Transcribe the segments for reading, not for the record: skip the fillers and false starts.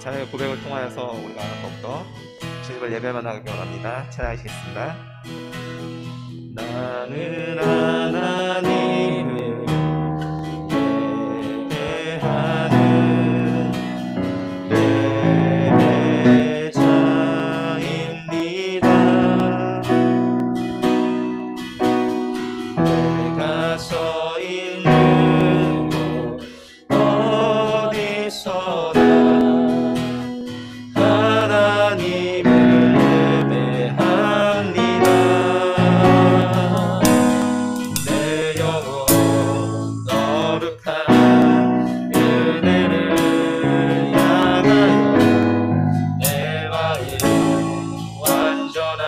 자녀의 고백을 통하여서 우리가 더욱더 주님을 예배만 나가기 원합니다. 찬양하시겠습니다. 나는 하나님을 예배하는 예배자입니다. 내가 서 있는 곳 어디서나 하나님을 예배합니다. 내 영혼 거룩한 은혜를 향하여 내 마음 완전한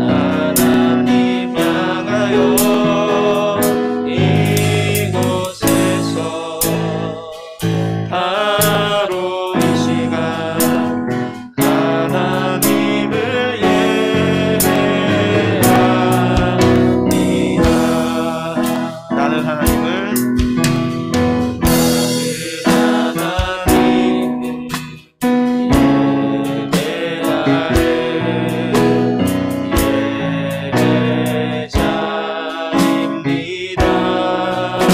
하나님 향하여 이곳에서 바로 이 시간 하나님을 예배합니다. 나는 하나님을 예배자입니다.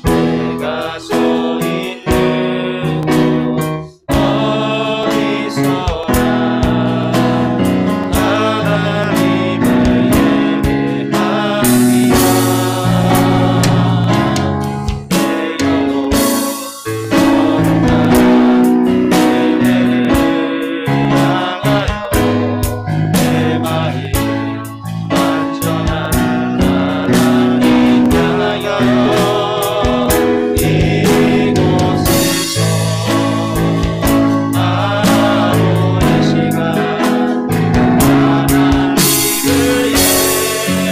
내가 서 있는 곳 어디서나 하나님을 예배합니다. 내 영혼 거룩한 은혜를 향하여 내 마음 완전한 하나님 향하여 이곳에서 바로 이 시간 하나님을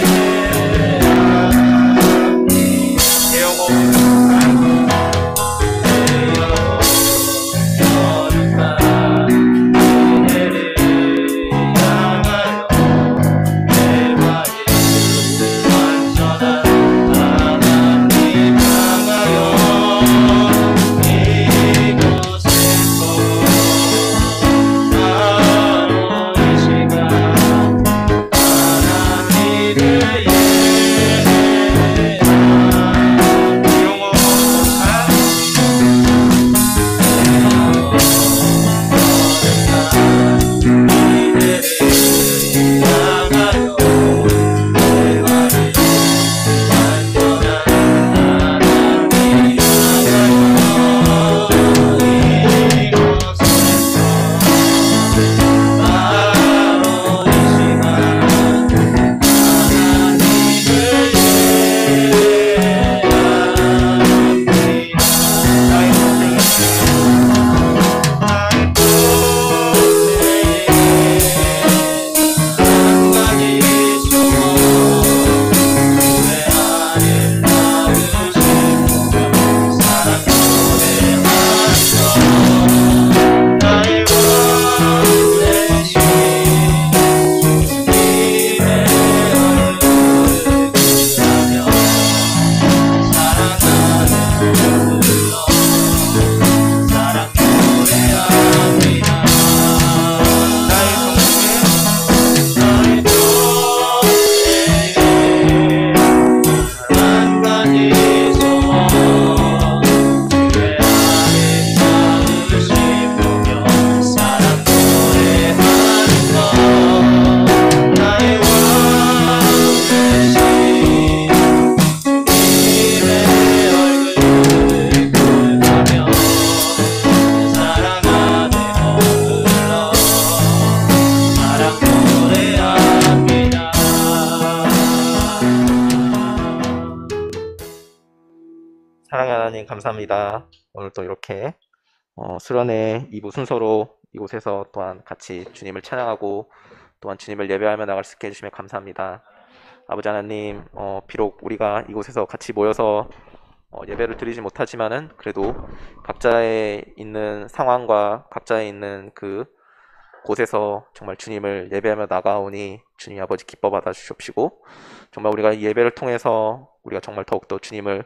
예배합니다. 내 영혼 거룩한 은혜를 향하여 내 마음 완전한 하나님 향하여 이곳에서 바로 이 시간 하나님을 예배합니다. 영원 사랑의 하나님 감사합니다. 오늘 또 이렇게 수련회 2부 순서로 이곳에서 또한 같이 주님을 찬양하고 또한 주님을 예배하며 나갈 수 있게 해주시면 감사합니다. 아버지 하나님, 비록 우리가 이곳에서 같이 모여서 예배를 드리지 못하지만은 그래도 각자의 있는 상황과 각자의 있는 그 곳에서 정말 주님을 예배하며 나가오니 주님 아버지 기뻐 받아 주시옵시고, 정말 우리가 이 예배를 통해서 우리가 정말 더욱더 주님을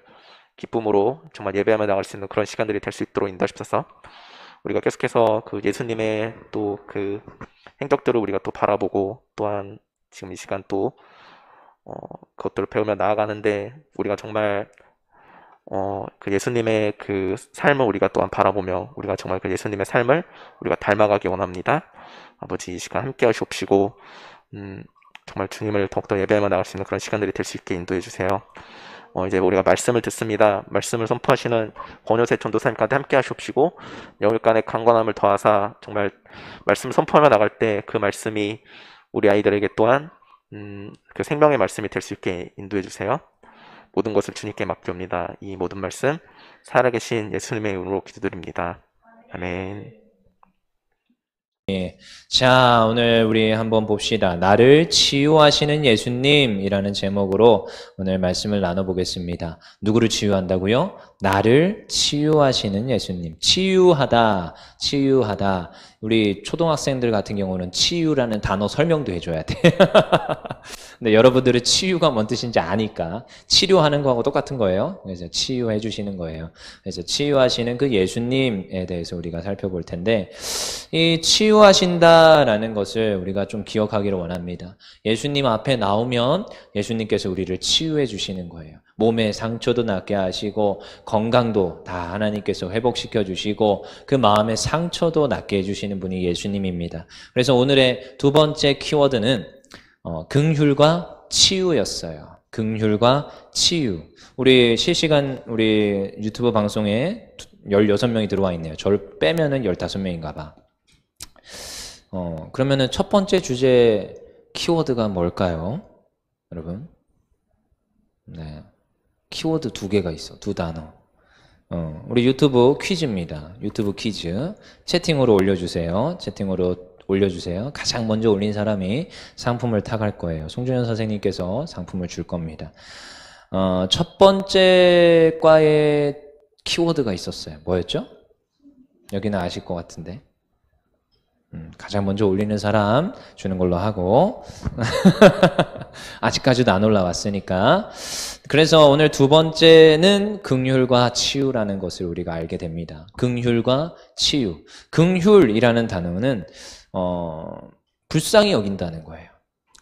기쁨으로 정말 예배하며 나갈 수 있는 그런 시간들이 될 수 있도록 인도하십소서. 우리가 계속해서 그 예수님의 또 그 행적들을 우리가 또 바라보고 또한 지금 이 시간 또 그것들을 배우며 나아가는데 우리가 정말 그 예수님의 그 삶을 우리가 또한 바라보며 우리가 정말 그 예수님의 삶을 우리가 닮아가기 원합니다. 아버지 이 시간 함께 하시옵시고 정말 주님을 더욱더 예배하며 나갈 수 있는 그런 시간들이 될 수 있게 인도해 주세요. 이제 우리가 말씀을 듣습니다. 말씀을 선포하시는 권효세 전도사님 가운데 함께 하시옵시고 영일간의 강건함을 더하사 정말 말씀을 선포하며 나갈 때 그 말씀이 우리 아이들에게 또한 그 생명의 말씀이 될 수 있게 인도해 주세요. 모든 것을 주님께 맡기옵니다. 이 모든 말씀 살아계신 예수님의 이름으로 기도드립니다. 아멘. 예. 자, 오늘 우리 한번 봅시다. 나를 치유하시는 예수님이라는 제목으로 오늘 말씀을 나눠보겠습니다. 누구를 치유한다고요? 나를 치유하시는 예수님. 치유하다, 치유하다. 우리 초등학생들 같은 경우는 치유라는 단어 설명도 해줘야 돼. 근데 여러분들은 치유가 뭔 뜻인지 아니까 치료하는 거하고 똑같은 거예요. 그래서 치유해 주시는 거예요. 그래서 치유하시는 그 예수님에 대해서 우리가 살펴볼 텐데 이 치유하신다라는 것을 우리가 좀 기억하기를 원합니다. 예수님 앞에 나오면 예수님께서 우리를 치유해 주시는 거예요. 몸의 상처도 낫게 하시고 건강도 다 하나님께서 회복시켜 주시고 그 마음의 상처도 낫게 해주시는 분이 예수님입니다. 그래서 오늘의 두 번째 키워드는 긍휼과 치유였어요. 긍휼과 치유. 우리 실시간 우리 유튜브 방송에 16명이 들어와 있네요. 저를 빼면은 15명인가 봐. 그러면은 첫 번째 주제 키워드가 뭘까요? 여러분? 네. 키워드 2개가 있어. 2단어. 우리 유튜브 퀴즈입니다. 유튜브 퀴즈. 채팅으로 올려주세요. 채팅으로 올려주세요. 가장 먼저 올린 사람이 상품을 타갈 거예요. 송준현 선생님께서 상품을 줄 겁니다. 첫 번째 과에 키워드가 있었어요. 뭐였죠? 여기는 아실 것 같은데. 가장 먼저 올리는 사람 주는 걸로 하고 아직까지도 안 올라왔으니까. 그래서 오늘 두 번째는 긍휼과 치유라는 것을 우리가 알게 됩니다. 긍휼과 치유. 긍휼이라는 단어는 불쌍히 여긴다는 거예요.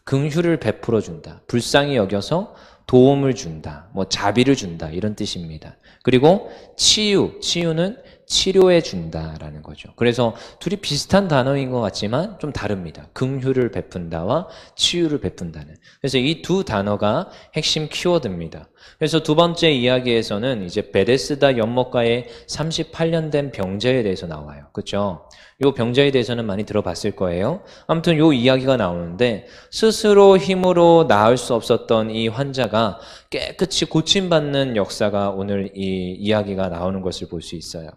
긍휼을 베풀어 준다. 불쌍히 여겨서 도움을 준다. 뭐 자비를 준다. 이런 뜻입니다. 그리고 치유는 치료해 준다라는 거죠. 그래서 둘이 비슷한 단어인 것 같지만 좀 다릅니다. 긍휼을 베푼다와 치유를 베푼다는. 그래서 이 두 단어가 핵심 키워드입니다. 그래서 두 번째 이야기에서는 이제 베데스다 연못가에 38년 된 병자에 대해서 나와요. 그렇죠? 요 병자에 대해서는 많이 들어봤을 거예요. 아무튼 요 이야기가 나오는데 스스로 힘으로 나을 수 없었던 이 환자가 깨끗이 고침받는 역사가 오늘 이 이야기가 나오는 것을 볼 수 있어요.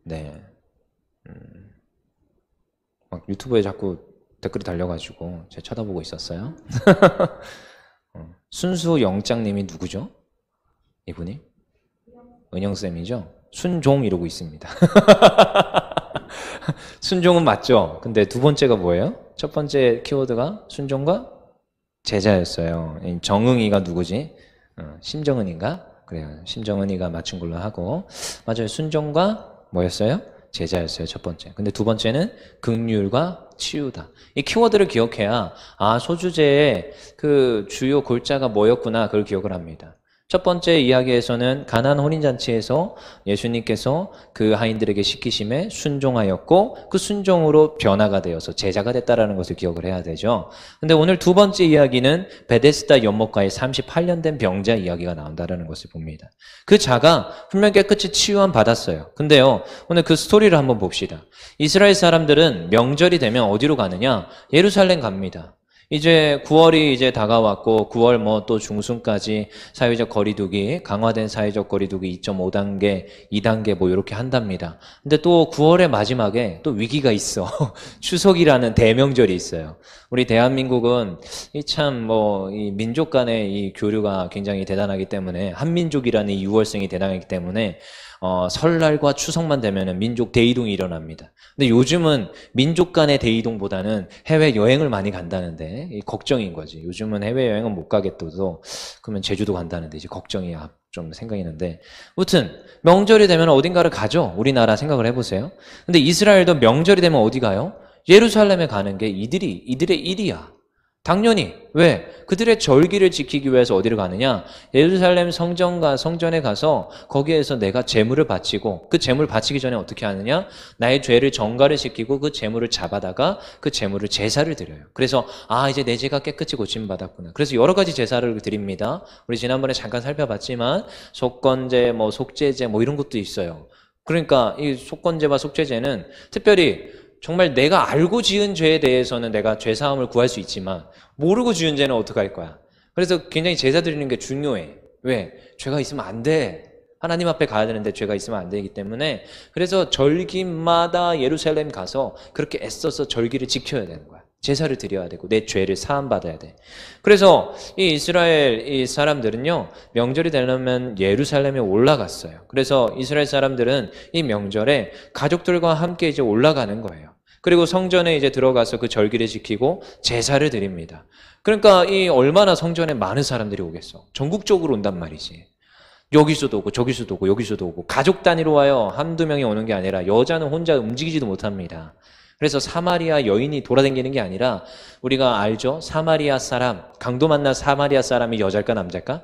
네. 막 유튜브에 자꾸 댓글이 달려가지고 제가 쳐다보고 있었어요. 순수 영장님이 누구죠? 이분이? 은영쌤이죠? 순종 이러고 있습니다. 순종은 맞죠? 근데 두 번째가 뭐예요? 첫 번째 키워드가 순종과 제자였어요. 정응이가 누구지? 심정은인가? 그래요. 심정은이가 맞춘 걸로 하고. 맞아요. 순종과 뭐였어요? 제자였어요. 첫 번째. 근데 두 번째는 긍휼과 치유다. 이 키워드를 기억해야 소주제의 그 주요 골자가 뭐였구나 그걸 기억을 합니다. 첫 번째 이야기에서는 가나안 혼인잔치에서 예수님께서 그 하인들에게 시키심에 순종하였고 그 순종으로 변화가 되어서 제자가 됐다라는 것을 기억을 해야 되죠. 근데 오늘 두 번째 이야기는 베데스다 연못가에 38년 된 병자 이야기가 나온다라는 것을 봅니다. 그 자가 분명 깨끗이 치유함 받았어요. 근데요, 오늘 그 스토리를 한번 봅시다. 이스라엘 사람들은 명절이 되면 어디로 가느냐? 예루살렘 갑니다. 이제 9월이 이제 다가왔고 9월 뭐 또 중순까지 사회적 거리두기, 강화된 사회적 거리두기 2.5단계, 2단계 뭐 이렇게 한답니다. 근데 또 9월의 마지막에 또 위기가 있어. 추석이라는 대명절이 있어요. 우리 대한민국은 이 참 뭐 이 민족 간의 이 교류가 굉장히 대단하기 때문에 한민족이라는 이 유월성이 대단하기 때문에 설날과 추석만 되면은 민족 대이동이 일어납니다. 근데 요즘은 민족 간의 대이동보다는 해외 여행을 많이 간다는데 이제 이 걱정인 거지. 요즘은 해외여행은 못 가겠어도 그러면 제주도 간다는데 이제 걱정이 좀 생각이 나는데, 아무튼 명절이 되면 어딘가를 가죠. 우리나라 생각을 해보세요. 근데 이스라엘도 명절이 되면 어디 가요? 예루살렘에 가는 게 이들의 일이야. 당연히. 왜? 그들의 절기를 지키기 위해서 어디를 가느냐? 예루살렘 성전에 가서 거기에서 내가 제물을 바치고, 그 제물 바치기 전에 어떻게 하느냐? 나의 죄를 정가를 시키고 그 제물을 잡아다가 그 제물을 제사를 드려요. 그래서 이제 내 죄가 깨끗이 고침받았구나. 그래서 여러 가지 제사를 드립니다. 우리 지난번에 잠깐 살펴봤지만 속건제, 속죄제 이런 것도 있어요. 그러니까 이 속건제와 속죄제는 특별히 정말 내가 알고 지은 죄에 대해서는 내가 죄사함을 구할 수 있지만 모르고 지은 죄는 어떡할 거야. 그래서 굉장히 제사 드리는 게 중요해. 왜? 죄가 있으면 안 돼. 하나님 앞에 가야 되는데 죄가 있으면 안 되기 때문에, 그래서 절기마다 예루살렘 가서 그렇게 애써서 절기를 지켜야 되는 거야. 제사를 드려야 되고 내 죄를 사함받아야 돼. 그래서 이 이스라엘 이 사람들은요, 명절이 되려면 예루살렘에 올라갔어요. 그래서 이스라엘 사람들은 이 명절에 가족들과 함께 이제 올라가는 거예요. 그리고 성전에 이제 들어가서 그 절기를 지키고 제사를 드립니다. 그러니까 이 얼마나 성전에 많은 사람들이 오겠어. 전국적으로 온단 말이지. 여기서도 오고 저기서도 오고 여기서도 오고, 가족 단위로 와요. 한두 명이 오는 게 아니라 여자는 혼자 움직이지도 못합니다. 그래서 사마리아 여인이 돌아다니는 게 아니라, 우리가 알죠? 사마리아 사람, 강도 만난 사마리아 사람이 여자일까 남자일까?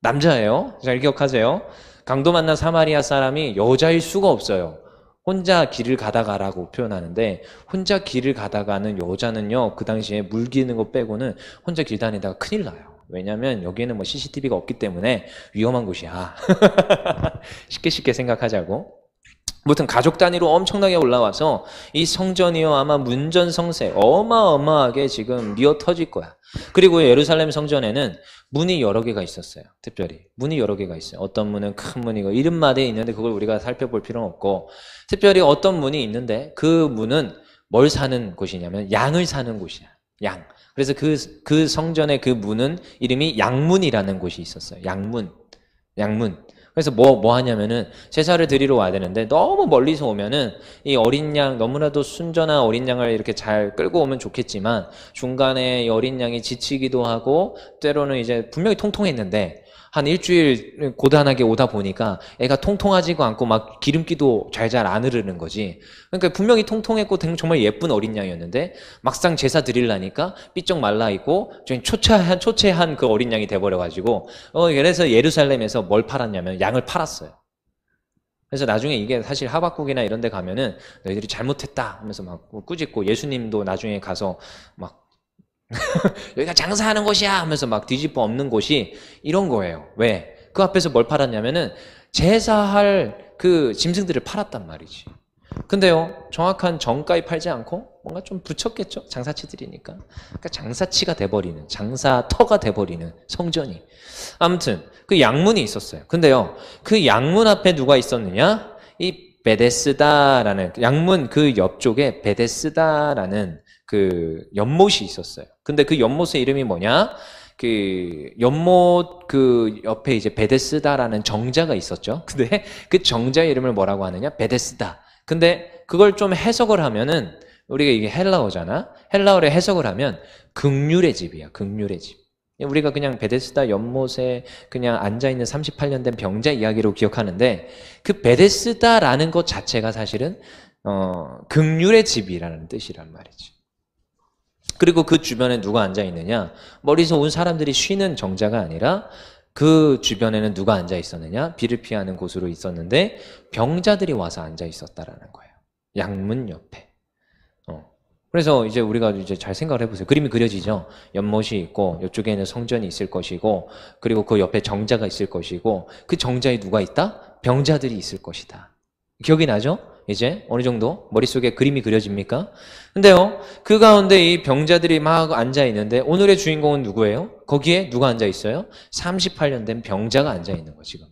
남자예요. 잘 기억하세요. 강도 만난 사마리아 사람이 여자일 수가 없어요. 혼자 길을 가다가라고 표현하는데, 혼자 길을 가다가는 여자는요, 그 당시에 물 기는 거 빼고는 혼자 길 다니다가 큰일 나요. 왜냐면 여기는 CCTV가 없기 때문에 위험한 곳이야. 쉽게 생각하자고. 아무튼 가족 단위로 엄청나게 올라와서 이 성전이요, 아마 문전성세 어마어마하게 지금 미어 터질 거야. 그리고 예루살렘 성전에는 문이 여러 개가 있었어요. 특별히 문이 여러 개가 있어요. 어떤 문은 큰 문이고 이름마다 있는데 그걸 우리가 살펴볼 필요는 없고, 특별히 어떤 문이 있는데 그 문은 뭘 사는 곳이냐면 양을 사는 곳이야. 양. 그래서 그 성전의 그 문은 이름이 양문이라는 곳이 있었어요. 양문. 그래서 뭐 하냐면은 제사를 드리러 와야 되는데, 너무 멀리서 오면은 이 어린 양, 너무나도 순전한 어린 양을 이렇게 잘 끌고 오면 좋겠지만 중간에 이 어린 양이 지치기도 하고, 때로는 이제 분명히 통통했는데 한 일주일 고단하게 오다 보니까 애가 통통하지가 않고 막 기름기도 잘 안 흐르는 거지. 그러니까 분명히 통통했고 정말 예쁜 어린 양이었는데 막상 제사 드리려니까 삐쩍 말라있고 좀 초췌한 그 어린 양이 돼버려가지고, 그래서 예루살렘에서 뭘 팔았냐면 양을 팔았어요. 그래서 나중에 이게 사실 하박국이나 이런 데 가면은 너희들이 잘못했다 하면서 막 꾸짖고, 예수님도 나중에 가서 막 여기가 장사하는 곳이야 하면서 막 뒤집어 엎는 곳이 이런 거예요. 왜? 그 앞에서 뭘 팔았냐면은 제사할 그 짐승들을 팔았단 말이지. 근데요, 정확한 정가에 팔지 않고 뭔가 좀 붙였겠죠? 장사치들이니까. 그러니까 장사치가 돼버리는, 장사터가 돼버리는 성전이. 아무튼 그 양문이 있었어요. 근데요, 그 양문 앞에 누가 있었느냐? 이 베데스다라는, 양문 그 옆쪽에 베데스다라는 그 연못이 있었어요. 근데 그 연못의 이름이 뭐냐? 그 연못 그 옆에 이제 베데스다라는 정자가 있었죠. 근데 그 정자의 이름을 뭐라고 하느냐? 베데스다. 근데 그걸 좀 해석을 하면은, 우리가 이게 헬라어잖아. 헬라어를 해석을 하면 긍휼의 집이야. 긍휼의 집. 우리가 그냥 베데스다 연못에 그냥 앉아있는 38년 된 병자 이야기로 기억하는데, 그 베데스다라는 것 자체가 사실은 긍휼의 집이라는 뜻이란 말이지. 그리고 그 주변에 누가 앉아있느냐? 멀리서 온 사람들이 쉬는 정자가 아니라 그 주변에는 누가 앉아 있었느냐? 비를 피하는 곳으로 있었는데 병자들이 와서 앉아 있었다라는 거예요. 양문 옆에. 그래서 이제 우리가 이제 잘 생각을 해보세요. 그림이 그려지죠? 연못이 있고 이쪽에는 성전이 있을 것이고, 그리고 그 옆에 정자가 있을 것이고, 그 정자에 누가 있다? 병자들이 있을 것이다. 기억이 나죠? 이제 어느 정도 머릿속에 그림이 그려집니까? 근데요, 그 가운데 이 병자들이 막 앉아 있는데 오늘의 주인공은 누구예요? 거기에 누가 앉아 있어요? 38년 된 병자가 앉아 있는 거. 지금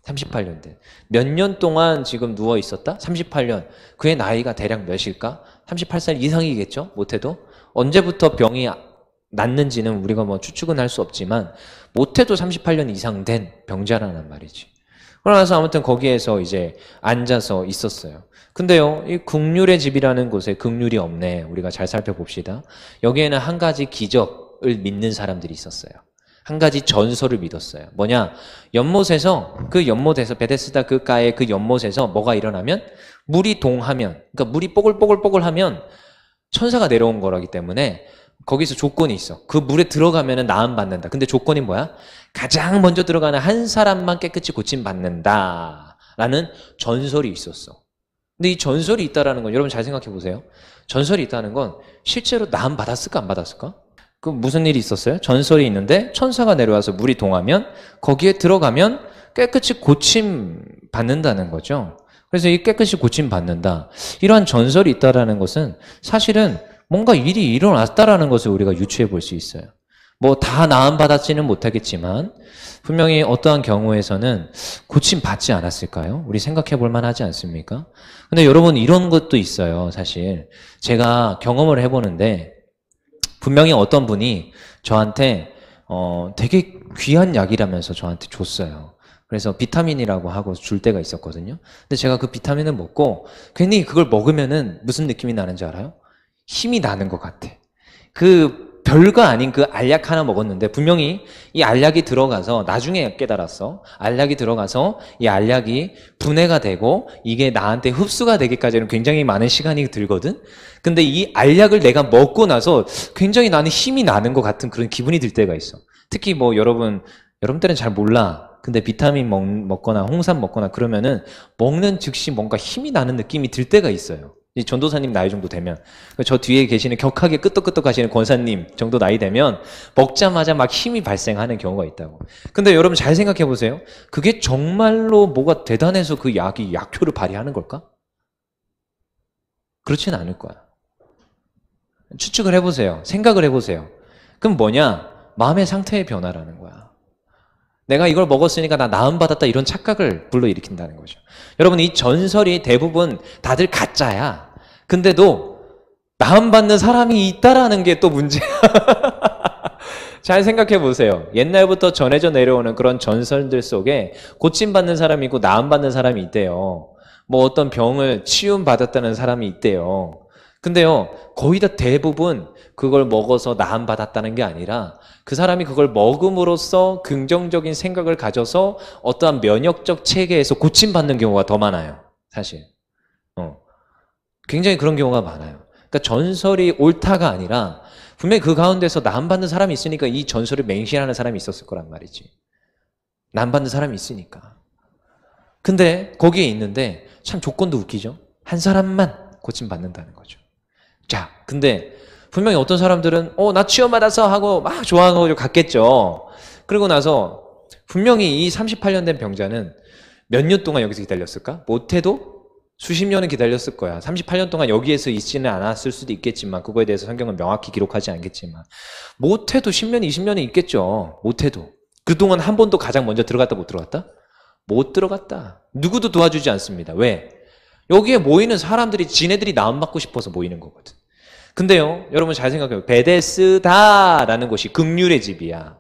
38년 된, 몇 년 동안 지금 누워 있었다? 38년. 그의 나이가 대략 몇일까? 38살 이상이겠죠? 못해도. 언제부터 병이 낫는지는 우리가 추측은 할 수 없지만 못해도 38년 이상 된 병자라는 말이지. 그러나서 아무튼 거기에서 이제 앉아서 있었어요. 근데요, 이 긍휼의 집이라는 곳에 긍휼이 없네. 우리가 잘 살펴봅시다. 여기에는 한 가지 기적을 믿는 사람들이 있었어요. 한 가지 전설을 믿었어요. 뭐냐? 연못에서 베데스다 그 가의 그 연못에서 뭐가 일어나면 물이 동하면, 그러니까 물이 뽀글뽀글뽀글하면 천사가 내려온 거라기 때문에 거기서 조건이 있어. 그 물에 들어가면 나음 받는다. 근데 조건이 뭐야? 가장 먼저 들어가는 한 사람만 깨끗이 고침 받는다 라는 전설이 있었어. 근데 이 전설이 있다라는 건 여러분 잘 생각해 보세요. 전설이 있다는 건 실제로 나음 받았을까 안 받았을까? 그 무슨 일이 있었어요? 전설이 있는데 천사가 내려와서 물이 동하면 거기에 들어가면 깨끗이 고침 받는다는 거죠. 그래서 이 깨끗이 고침 받는다. 이러한 전설이 있다라는 것은 사실은 뭔가 일이 일어났다라는 것을 우리가 유추해 볼 수 있어요. 뭐 다 나음 받았지는 못하겠지만 분명히 어떠한 경우에서는 고침 받지 않았을까요? 우리 생각해 볼 만하지 않습니까? 근데 여러분 이런 것도 있어요. 사실 제가 경험을 해보는데 분명히 어떤 분이 저한테 되게 귀한 약이라면서 저한테 줬어요. 그래서 비타민이라고 하고 줄 때가 있었거든요. 근데 제가 그 비타민을 먹고 괜히 그걸 먹으면은 무슨 느낌이 나는지 알아요? 힘이 나는 것 같아. 그 별거 아닌 그 알약 하나 먹었는데 분명히 이 알약이 들어가서 나중에 깨달았어. 알약이 들어가서 이 알약이 분해가 되고 이게 나한테 흡수가 되기까지는 굉장히 많은 시간이 들거든. 근데 이 알약을 내가 먹고 나서 굉장히 나는 힘이 나는 것 같은 그런 기분이 들 때가 있어. 특히 뭐 여러분들은 잘 몰라. 근데 비타민 먹거나 홍삼 먹거나 그러면은 먹는 즉시 뭔가 힘이 나는 느낌이 들 때가 있어요. 이 전도사님 나이 정도 되면 저 뒤에 계시는 격하게 끄떡끄떡 하시는 권사님 정도 나이 되면 먹자마자 막 힘이 발생하는 경우가 있다고. 근데 여러분 잘 생각해 보세요. 그게 정말로 뭐가 대단해서 그 약이 약효를 발휘하는 걸까? 그렇진 않을 거야. 추측을 해보세요. 생각을 해보세요. 그럼 뭐냐? 마음의 상태의 변화라는 거야. 내가 이걸 먹었으니까 나 나음받았다 이런 착각을 불러일으킨다는 거죠. 여러분 이 전설이 대부분 다들 가짜야. 근데도 나음받는 사람이 있다라는 게 또 문제야. 잘 생각해 보세요. 옛날부터 전해져 내려오는 그런 전설들 속에 고침받는 사람이 있고 나음받는 사람이 있대요. 뭐 어떤 병을 치유받았다는 사람이 있대요. 근데요, 거의 다 대부분 그걸 먹어서 나음받았다는 게 아니라 그 사람이 그걸 먹음으로써 긍정적인 생각을 가져서 어떠한 면역적 체계에서 고침받는 경우가 더 많아요. 사실. 굉장히 그런 경우가 많아요. 그러니까 전설이 옳다가 아니라 분명히 그 가운데서 나음받는 사람이 있으니까 이 전설을 맹신하는 사람이 있었을 거란 말이지. 나음받는 사람이 있으니까. 근데 거기에 있는데 참 조건도 웃기죠. 한 사람만 고침받는다는 거죠. 자, 근데 분명히 어떤 사람들은 나 치유받아서 하고 막 좋아하고 갔겠죠. 그러고 나서 분명히 이 38년 된 병자는 몇 년 동안 여기서 기다렸을까? 못해도 수십 년은 기다렸을 거야. 38년 동안 여기에서 있지는 않았을 수도 있겠지만 그거에 대해서 성경은 명확히 기록하지 않겠지만 못해도 10년, 20년은 있겠죠. 못해도. 그동안 한 번도 가장 먼저 들어갔다 못 들어갔다? 못 들어갔다. 누구도 도와주지 않습니다. 왜? 여기에 모이는 사람들이 지네들이 나음받고 싶어서 모이는 거거든. 근데요, 여러분 잘 생각해요. 베데스다라는 곳이 긍휼의 집이야.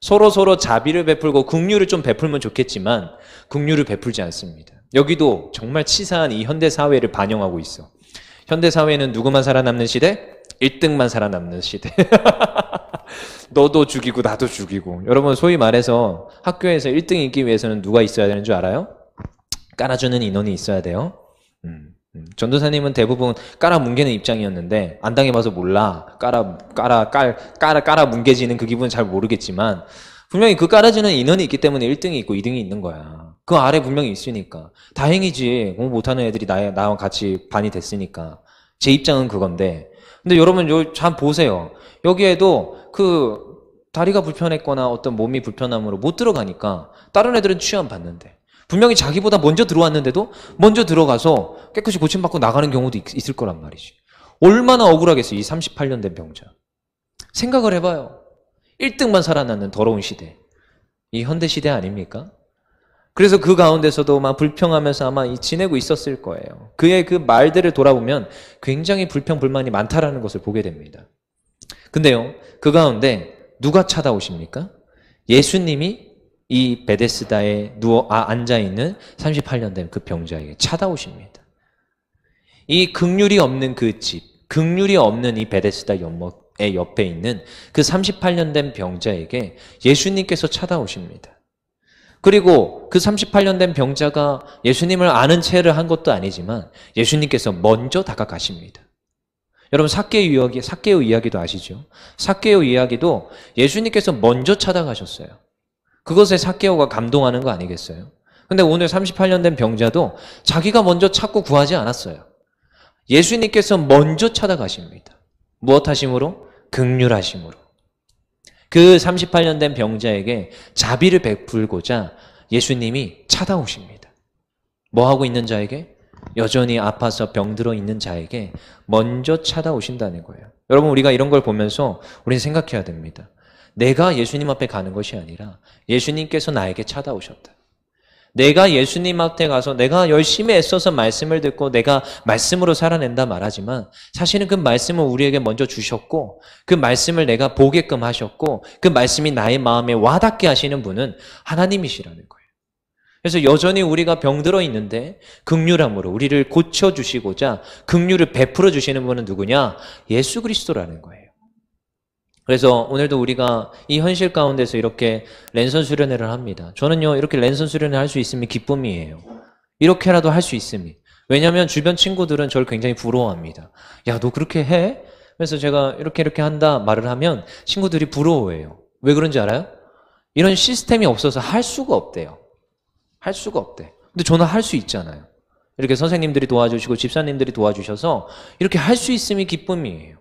서로 자비를 베풀고 긍휼을 좀 베풀면 좋겠지만 긍휼을 베풀지 않습니다. 여기도 정말 치사한 이 현대 사회를 반영하고 있어. 현대 사회는 누구만 살아남는 시대? 1등만 살아남는 시대. 너도 죽이고 나도 죽이고. 여러분 소위 말해서 학교에서 1등 있기 위해서는 누가 있어야 되는 줄 알아요? 깔아주는 인원이 있어야 돼요. 전도사님은 대부분 깔아 뭉개는 입장이었는데 안 당해봐서 몰라. 깔아 뭉개지는 그 기분은 잘 모르겠지만 분명히 그 깔아주는 인원이 있기 때문에 1등이 있고 2등이 있는 거야. 그 아래 분명히 있으니까. 다행이지. 공부 못하는 애들이 나와 같이 반이 됐으니까. 제 입장은 그건데. 근데 여러분 잘 보세요. 여기에도 그 다리가 불편했거나 어떤 몸이 불편함으로 못 들어가니까 다른 애들은 취함받는데 분명히 자기보다 먼저 들어왔는데도 먼저 들어가서 깨끗이 고침받고 나가는 경우도 있을 거란 말이지. 얼마나 억울하겠어, 이 38년 된 병자. 생각을 해봐요. 1등만 살아남는 더러운 시대. 이 현대 시대 아닙니까? 그래서 그 가운데서도 막 불평하면서 아마 지내고 있었을 거예요. 그의 그 말들을 돌아보면 굉장히 불평불만이 많다라는 것을 보게 됩니다. 근데요, 그 가운데 누가 찾아오십니까? 예수님이 이 베데스다에 앉아있는 38년 된 그 병자에게 찾아오십니다. 이 긍휼이 없는 그 집, 긍휼이 없는 이 베데스다 연못의 옆에 있는 그 38년 된 병자에게 예수님께서 찾아오십니다. 그리고 그 38년 된 병자가 예수님을 아는 체를 한 것도 아니지만 예수님께서 먼저 다가가십니다. 여러분 삭개오 이야기도 아시죠? 삭개오 이야기도 예수님께서 먼저 찾아가셨어요. 그것에 삭개오가 감동하는 거 아니겠어요? 근데 오늘 38년 된 병자도 자기가 먼저 찾고 구하지 않았어요. 예수님께서 먼저 찾아가십니다. 무엇 하심으로? 긍휼하심으로. 그 38년 된 병자에게 자비를 베풀고자 예수님이 찾아오십니다. 뭐 하고 있는 자에게? 여전히 아파서 병들어 있는 자에게 먼저 찾아오신다는 거예요. 여러분 우리가 이런 걸 보면서 우리는 생각해야 됩니다. 내가 예수님 앞에 가는 것이 아니라 예수님께서 나에게 찾아오셨다. 내가 예수님 앞에 가서 내가 열심히 애써서 말씀을 듣고 내가 말씀으로 살아낸다 말하지만 사실은 그 말씀을 우리에게 먼저 주셨고 그 말씀을 내가 보게끔 하셨고 그 말씀이 나의 마음에 와닿게 하시는 분은 하나님이시라는 거예요. 그래서 여전히 우리가 병들어 있는데 긍휼함으로 우리를 고쳐주시고자 긍휼을 베풀어 주시는 분은 누구냐? 예수 그리스도라는 거예요. 그래서 오늘도 우리가 이 현실 가운데서 이렇게 랜선 수련회를 합니다. 저는요 이렇게 랜선 수련회 할 수 있으면 기쁨이에요. 이렇게라도 할 수 있음이. 왜냐하면 주변 친구들은 저를 굉장히 부러워합니다. 야, 너 그렇게 해? 그래서 제가 이렇게 한다 말을 하면 친구들이 부러워해요. 왜 그런지 알아요? 이런 시스템이 없어서 할 수가 없대요. 할 수가 없대. 근데 저는 할 수 있잖아요. 이렇게 선생님들이 도와주시고 집사님들이 도와주셔서 이렇게 할 수 있음이 기쁨이에요.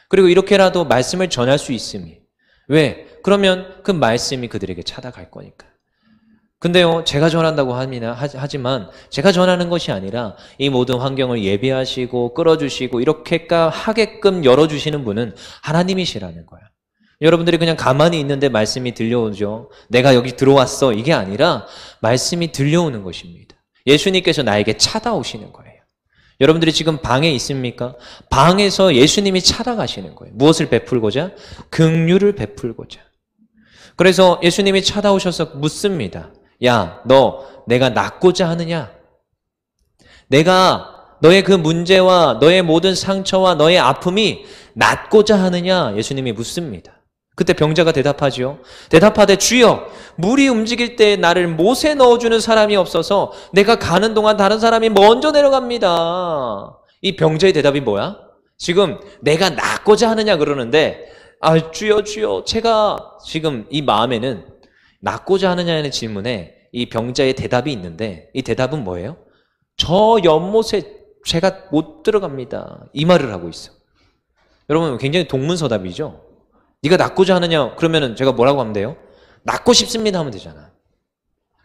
그리고 이렇게라도 말씀을 전할 수 있음이. 왜? 그러면 그 말씀이 그들에게 찾아갈 거니까. 근데요, 제가 전한다고 하지만 제가 전하는 것이 아니라 이 모든 환경을 예비하시고 끌어주시고 이렇게 하게끔 열어주시는 분은 하나님이시라는 거야. 여러분들이 그냥 가만히 있는데 말씀이 들려오죠. 내가 여기 들어왔어. 이게 아니라 말씀이 들려오는 것입니다. 예수님께서 나에게 찾아오시는 거예요. 여러분들이 지금 방에 있습니까? 방에서 예수님이 찾아가시는 거예요. 무엇을 베풀고자? 긍휼을 베풀고자. 그래서 예수님이 찾아오셔서 묻습니다. 야, 너 내가 낫고자 하느냐? 내가 너의 그 문제와 너의 모든 상처와 너의 아픔이 낫고자 하느냐? 예수님이 묻습니다. 그때 병자가 대답하죠. 대답하되 주여 물이 움직일 때 나를 못에 넣어주는 사람이 없어서 내가 가는 동안 다른 사람이 먼저 내려갑니다. 이 병자의 대답이 뭐야? 지금 내가 낫고자 하느냐 그러는데 주여 제가 지금 이 마음에는 낫고자 하느냐는 질문에 이 병자의 대답이 있는데 이 대답은 뭐예요? 저 연못에 제가 못 들어갑니다. 이 말을 하고 있어. 여러분 굉장히 동문서답이죠. 네가 낫고자 하느냐? 그러면은 제가 뭐라고 하면 돼요? 낫고 싶습니다 하면 되잖아.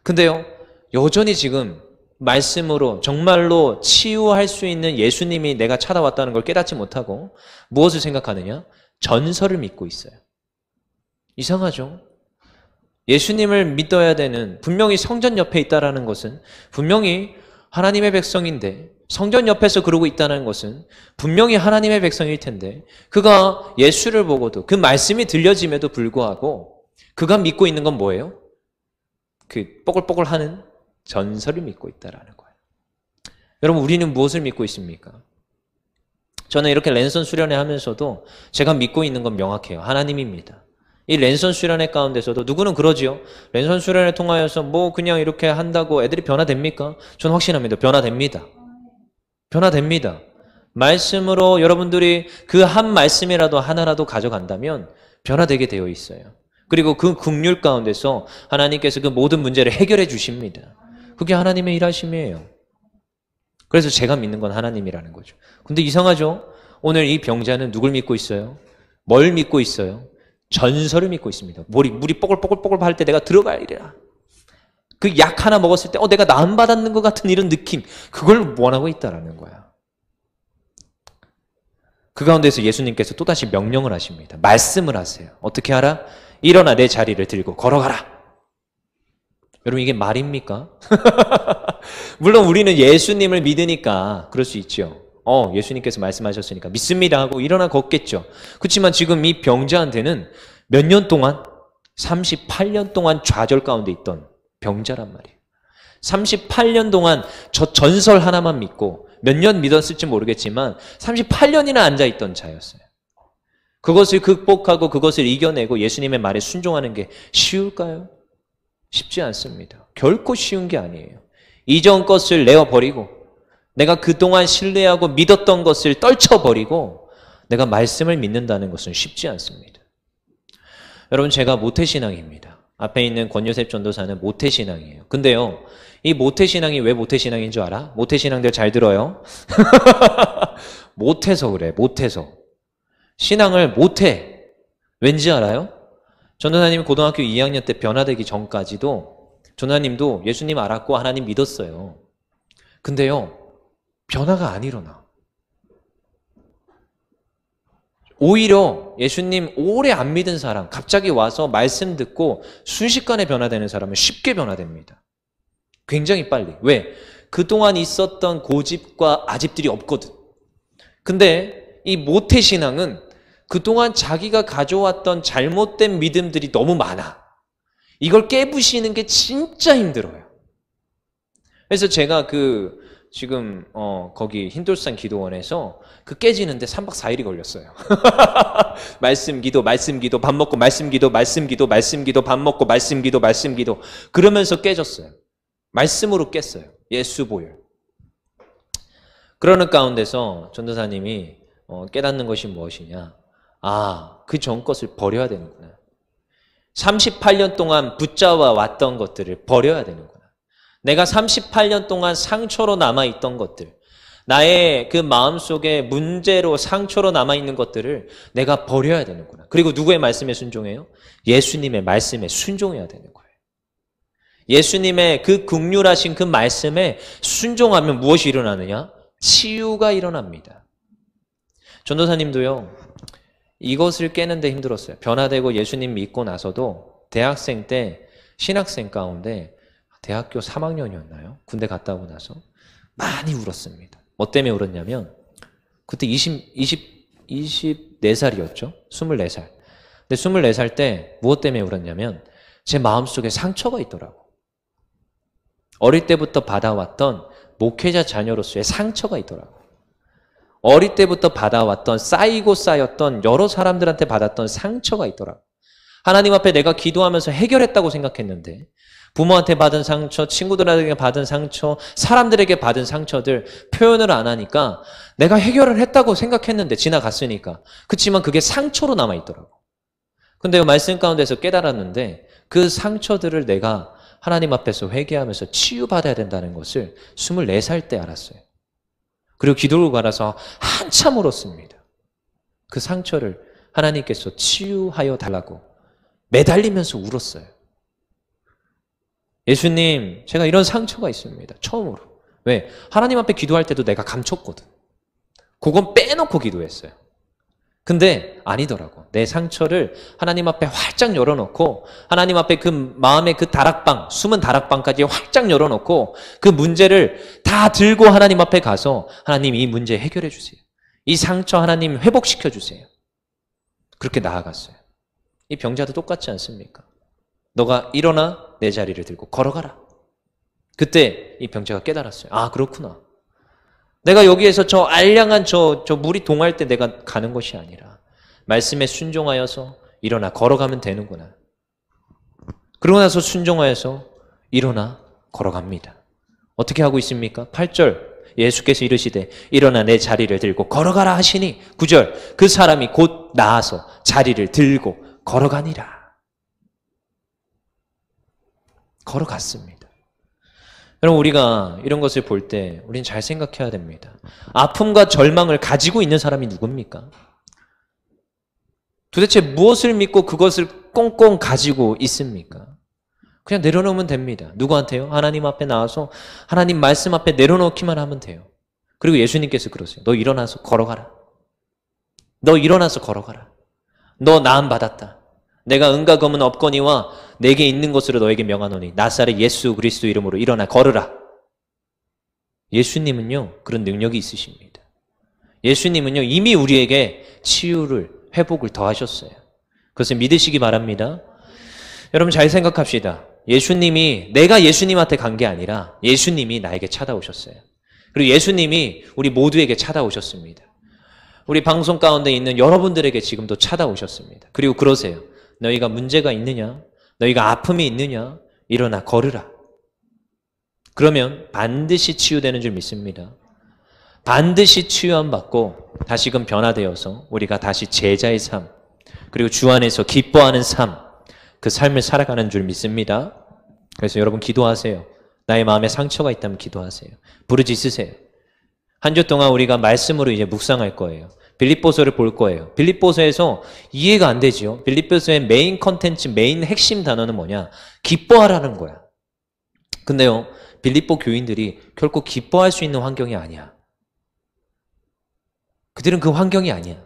근데요, 여전히 지금 말씀으로 정말로 치유할 수 있는 예수님이 내가 찾아왔다는 걸 깨닫지 못하고 무엇을 생각하느냐? 전설을 믿고 있어요. 이상하죠? 예수님을 믿어야 되는 분명히 성전 옆에 있다라는 것은 분명히 하나님의 백성인데 성전 옆에서 그러고 있다는 것은 분명히 하나님의 백성일 텐데 그가 예수를 보고도 그 말씀이 들려짐에도 불구하고 그가 믿고 있는 건 뭐예요? 그 뽀글뽀글하는 전설을 믿고 있다라는 거예요. 여러분 우리는 무엇을 믿고 있습니까? 저는 이렇게 랜선 수련회 하면서도 제가 믿고 있는 건 명확해요. 하나님입니다. 이 랜선 수련회 가운데서도 누구는 그러지요. 랜선 수련회 통하여서 뭐 그냥 이렇게 한다고 애들이 변화됩니까? 저는 확신합니다. 변화됩니다. 변화됩니다. 말씀으로 여러분들이 그 한 말씀이라도 하나라도 가져간다면 변화되게 되어 있어요. 그리고 그 긍휼 가운데서 하나님께서 그 모든 문제를 해결해 주십니다. 그게 하나님의 일하심이에요. 그래서 제가 믿는 건 하나님이라는 거죠. 근데 이상하죠? 오늘 이 병자는 누굴 믿고 있어요? 뭘 믿고 있어요? 전설을 믿고 있습니다. 물이 뽀글뽀글 할 때 내가 들어가리라. 그 약 하나 먹었을 때 내가 나음 받았는 것 같은 이런 느낌, 그걸 원하고 있다라는 거야. 그 가운데서 예수님께서 또다시 명령을 하십니다. 말씀을 하세요. 어떻게 하라? 일어나 내 자리를 들고 걸어가라. 여러분 이게 말입니까? 물론 우리는 예수님을 믿으니까 그럴 수 있죠. 예수님께서 말씀하셨으니까 믿습니다 하고 일어나 걷겠죠. 그렇지만 지금 이 병자한테는 몇 년 동안 38년 동안 좌절 가운데 있던 병자란 말이에요. 38년 동안 저 전설 하나만 믿고 몇 년 믿었을지 모르겠지만 38년이나 앉아있던 자였어요. 그것을 극복하고 그것을 이겨내고 예수님의 말에 순종하는 게 쉬울까요? 쉽지 않습니다. 결코 쉬운 게 아니에요. 이전 것을 내어버리고 내가 그동안 신뢰하고 믿었던 것을 떨쳐버리고 내가 말씀을 믿는다는 것은 쉽지 않습니다. 여러분, 제가 모태신앙입니다. 앞에 있는 권요셉 전도사는 모태신앙이에요. 근데요, 이 모태신앙이 왜 모태신앙인 줄 알아? 모태신앙들 잘 들어요. 못해서 그래, 못해서. 신앙을 못해. 왠지 알아요? 전도사님이 고등학교 2학년 때 변화되기 전까지도 전도사님도 예수님 알았고 하나님 믿었어요. 근데요, 변화가 안 일어나. 오히려 예수님 오래 안 믿은 사람, 갑자기 와서 말씀 듣고 순식간에 변화되는 사람은 쉽게 변화됩니다. 굉장히 빨리. 왜? 그동안 있었던 고집과 아집들이 없거든. 근데 이 모태신앙은 그동안 자기가 가져왔던 잘못된 믿음들이 너무 많아. 이걸 깨부시는 게 진짜 힘들어요. 그래서 제가 지금 거기 흰돌산 기도원에서 깨지는데 3박 4일이 걸렸어요. 말씀 기도, 밥 먹고 말씀 기도, 밥 먹고 말씀 기도 그러면서 깨졌어요. 말씀으로 깼어요. 예수 보혈. 그러는 가운데서 전도사님이 깨닫는 것이 무엇이냐? 그 전 것을 버려야 되는구나. 38년 동안 붙잡아 왔던 것들을 버려야 되는구나. 내가 38년 동안 상처로 남아있던 것들, 나의 그 마음속에 문제로 상처로 남아있는 것들을 내가 버려야 되는구나. 그리고 누구의 말씀에 순종해요? 예수님의 말씀에 순종해야 되는 거예요. 예수님의 그 긍휼하신 그 말씀에 순종하면 무엇이 일어나느냐? 치유가 일어납니다. 전도사님도요, 이것을 깨는데 힘들었어요. 변화되고 예수님 믿고 나서도 대학생 때 신학생 가운데 대학교 3학년이었나요? 군대 갔다 오고 나서 많이 울었습니다. 뭐 때문에 울었냐면 그때 24살이었죠? 24살. 근데 24살 때 무엇 때문에 울었냐면 제 마음속에 상처가 있더라고. 어릴 때부터 받아왔던 목회자 자녀로서의 상처가 있더라고. 어릴 때부터 받아왔던 쌓이고 쌓였던 여러 사람들한테 받았던 상처가 있더라고. 하나님 앞에 내가 기도하면서 해결했다고 생각했는데 부모한테 받은 상처, 친구들에게 받은 상처, 사람들에게 받은 상처들 표현을 안 하니까 내가 해결을 했다고 생각했는데 지나갔으니까. 그렇지만 그게 상처로 남아있더라고. 근데 말씀 가운데서 깨달았는데 그 상처들을 내가 하나님 앞에서 회개하면서 치유받아야 된다는 것을 24살 때 알았어요. 그리고 기도를 갈아서 한참 울었습니다. 그 상처를 하나님께서 치유하여 달라고 매달리면서 울었어요. 예수님, 제가 이런 상처가 있습니다. 처음으로. 왜? 하나님 앞에 기도할 때도 내가 감췄거든. 그건 빼놓고 기도했어요. 근데 아니더라고. 내 상처를 하나님 앞에 활짝 열어놓고 하나님 앞에 그 마음의 그 다락방, 숨은 다락방까지 활짝 열어놓고 그 문제를 다 들고 하나님 앞에 가서 하나님 이 문제 해결해 주세요. 이 상처 하나님 회복시켜 주세요. 그렇게 나아갔어요. 이 병자도 똑같지 않습니까? 너가 일어나 내 자리를 들고 걸어가라. 그때 이 병자가 깨달았어요. 그렇구나. 내가 여기에서 저 알량한 저 물이 동할 때 내가 가는 것이 아니라 말씀에 순종하여서 일어나 걸어가면 되는구나. 그러고 나서 순종하여서 일어나 걸어갑니다. 어떻게 하고 있습니까? 8절 예수께서 이르시되 일어나 내 자리를 들고 걸어가라 하시니 9절 그 사람이 곧 나아서 자리를 들고 걸어가니라. 걸어갔습니다. 여러분, 우리가 이런 것을 볼 때 우리는 잘 생각해야 됩니다. 아픔과 절망을 가지고 있는 사람이 누굽니까? 도대체 무엇을 믿고 그것을 꽁꽁 가지고 있습니까? 그냥 내려놓으면 됩니다. 누구한테요? 하나님 앞에 나와서 하나님 말씀 앞에 내려놓기만 하면 돼요. 그리고 예수님께서 그러세요. 너 일어나서 걸어가라. 너 일어나서 걸어가라. 너 나음 받았다. 내가 은과 검은 없거니와 내게 있는 것으로 너에게 명하노니 나사렛 예수 그리스도 이름으로 일어나 걸으라. 예수님은요, 그런 능력이 있으십니다. 예수님은요, 이미 우리에게 치유를, 회복을 더하셨어요. 그것을 믿으시기 바랍니다. 여러분 잘 생각합시다. 예수님이 내가 예수님한테 간 게 아니라 예수님이 나에게 찾아오셨어요. 그리고 예수님이 우리 모두에게 찾아오셨습니다. 우리 방송 가운데 있는 여러분들에게 지금도 찾아오셨습니다. 그리고 그러세요. 너희가 문제가 있느냐? 너희가 아픔이 있느냐? 일어나 걸으라. 그러면 반드시 치유되는 줄 믿습니다. 반드시 치유함 받고 다시금 변화되어서 우리가 다시 제자의 삶, 그리고 주 안에서 기뻐하는 삶, 그 삶을 살아가는 줄 믿습니다. 그래서 여러분 기도하세요. 나의 마음에 상처가 있다면 기도하세요. 부르짖으세요. 한 주 동안 우리가 말씀으로 이제 묵상할 거예요. 빌립보서를 볼 거예요. 빌립보서에서 이해가 안 되죠. 빌립보서의 메인 컨텐츠, 메인 핵심 단어는 뭐냐? 기뻐하라는 거야. 근데요, 빌립보 교인들이 결코 기뻐할 수 있는 환경이 아니야. 그들은 그 환경이 아니야.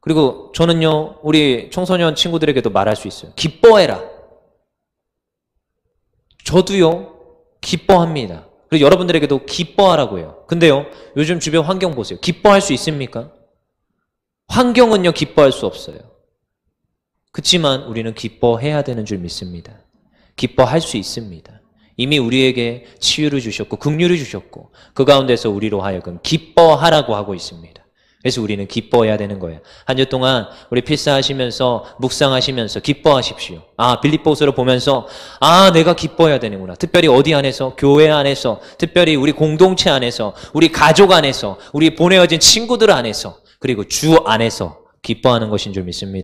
그리고 저는요, 우리 청소년 친구들에게도 말할 수 있어요. 기뻐해라. 저도요, 기뻐합니다. 그리고 여러분들에게도 기뻐하라고 해요. 근데요, 요즘 주변 환경 보세요. 기뻐할 수 있습니까? 환경은요, 기뻐할 수 없어요. 그렇지만 우리는 기뻐해야 되는 줄 믿습니다. 기뻐할 수 있습니다. 이미 우리에게 치유를 주셨고 긍휼을 주셨고 그 가운데서 우리로 하여금 기뻐하라고 하고 있습니다. 그래서 우리는 기뻐해야 되는 거예요. 한 주 동안 우리 필사하시면서 묵상하시면서 기뻐하십시오. 아, 빌립보서를 보면서 아, 내가 기뻐해야 되는구나. 특별히 어디 안에서? 교회 안에서, 특별히 우리 공동체 안에서, 우리 가족 안에서, 우리 보내어진 친구들 안에서, 그리고 주 안에서 기뻐하는 것인 줄 믿습니다.